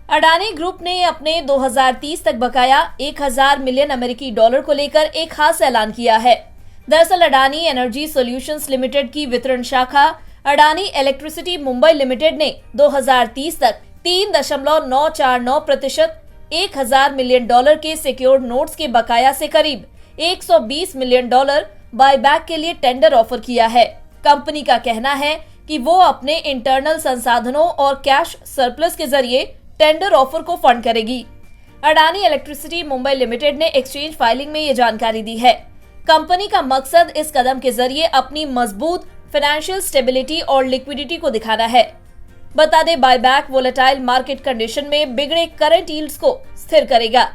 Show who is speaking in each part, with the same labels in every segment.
Speaker 1: Adani group ने अपने 2030 तक बकाया 1000 मिलियन अमेरिकी डॉलर को लेकर एक खास ऐलान किया है। दरअसल अडानी एनर्जी सॉल्यूशंस लिमिटेड की वितरण शाखा अडानी इलेक्ट्रिसिटी मुंबई लिमिटेड ने 2030 तक 3.949% 1000 मिलियन डॉलर के सिक्योर्ड नोट्स के बकाया से करीब 120 मिलियन डॉलर बायबैक के लिए टेंडर ऑफर किया है। कंपनी का कहना है कि वो अपने इंटरनल संसाधनों और कैश सरप्लस के जरिए टेंडर ऑफर को फंड करेगी। अडानी इलेक्ट्रिसिटी मुंबई लिमिटेड ने एक्सचेंज फाइलिंग में ये जानकारी दी है। कंपनी का मकसद इस कदम के जरिए अपनी मजबूत फाइनेंशियल स्टेबिलिटी और लिक्विडिटी को दिखाना है। बता दें, बायबैक वोलेटाइल मार्केट कंडीशन में बिगड़े करंट यील्ड्स को स्थिर करेगा।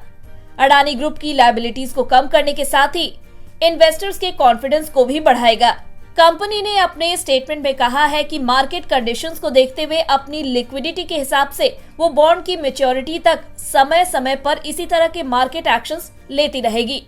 Speaker 1: अडानी ग्रुप की लायबिलिटीज को कम करने के साथ ही इन्वेस्टर्स के कॉन्फिडेंस को भी बढ़ाएगा। कंपनी ने अपने स्टेटमेंट में कहा है कि मार्केट कंडीशंस को देखते हुए अपनी लिक्विडिटी के हिसाब से वो बॉन्ड की मैच्योरिटी तक समय समय पर इसी तरह के मार्केट एक्शंस लेती रहेगी।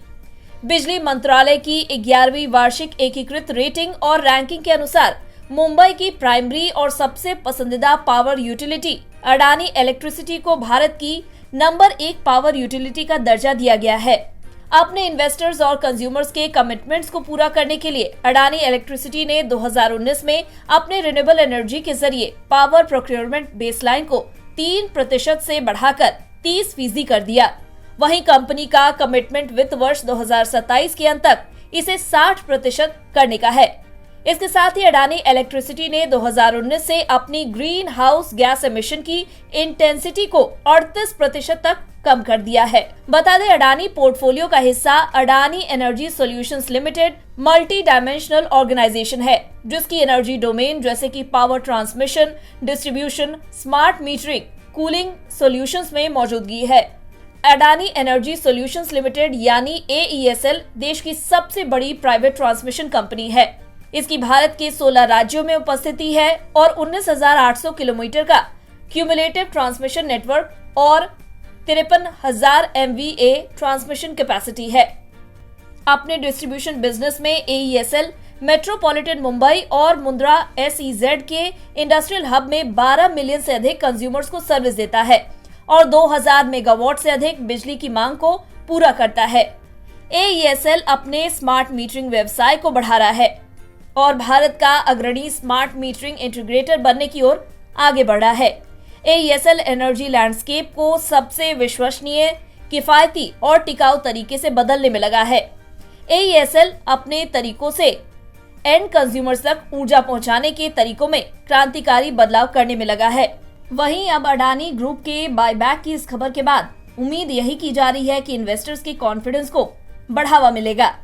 Speaker 1: बिजली मंत्रालय की 11वीं वार्षिक एकीकृत रेटिंग और रैंकिंग के अनुसार मुंबई की प्राइमरी और सबसे पसंदीदा पावर यूटिलिटी अडानी इलेक्ट्रिसिटी को भारत की नंबर 1 पावर यूटिलिटी का दर्जा दिया गया है। अपने इन्वेस्टर्स और कंज्यूमर्स के कमिटमेंट्स को पूरा करने के लिए अडानी इलेक्ट्रिसिटी ने 2019 में अपने रिन्यूएबल एनर्जी के जरिए पावर प्रोक्योरमेंट बेसलाइन को 3% से बढ़ाकर 30% कर दिया। वहीं कंपनी का कमिटमेंट वित्त वर्ष 2027 के अंत तक इसे 60% करने का है। इसके साथ ही अडानी इलेक्ट्रिसिटी ने 2019 से अपनी ग्रीन हाउस गैस एमिशन की इंटेंसिटी को 38% तक कम कर दिया है। बता दें, अडानी पोर्टफोलियो का हिस्सा Adani energy solutions limited multi dimensional organisation है, जिसकी एनर्जी डोमेन जैसे कि power transmission, distribution, smart metering, cooling solutions में मौजूदगी है। अडानी एनर्जी सॉल्यूशंस लिमिटेड यानी AESL देश की सबसे बड़ी प्राइवेट ट्रांसमिशन कंपनी है। इसकी भारत के 16 राज्यों में उपस्थिति है और 19,800 किलोमीटर का क्यूमुलेटिव ट्रांसमिशन नेटवर्क और 53,000 MVA ट्रांसमिशन कैपेसिटी है। अपने डिस्ट्रीब्यूशन बिजनेस में AESL मेट्रोपॉलिटन मुंबई और मुंद्रा SEZ के इंडस्ट्रियल हब में 12 मिलियन से अधिक कंज्यूमर्स को सर्विस देता है और 2000 मेगावाट से अधिक बिजली की मांग को पूरा करता है। AESL अपने स्मार्ट मीटरिंग व्यवसाय को बढ़ा रहा है और भारत का अग्रणी स्मार्ट मीटरिंग इंटीग्रेटर बनने की ओर आगे बढ़ा है। AESL एनर्जी लैंडस्केप को सबसे विश्वसनीय, किफायती और टिकाऊ तरीके से बदलने में लगा है। AESL अपने तरीकों से एंड कंज्यूमर्स तक ऊर्जा पहुंचाने के तरीकों में क्रांतिकारी बदलाव करने में लगा है। वहीं अब अडानी ग्रुप के बायबैक की इस खबर के बाद उम्मीद यही की जा रही है कि इन्वेस्टर्स के कॉन्फिडेंस को बढ़ावा मिलेगा।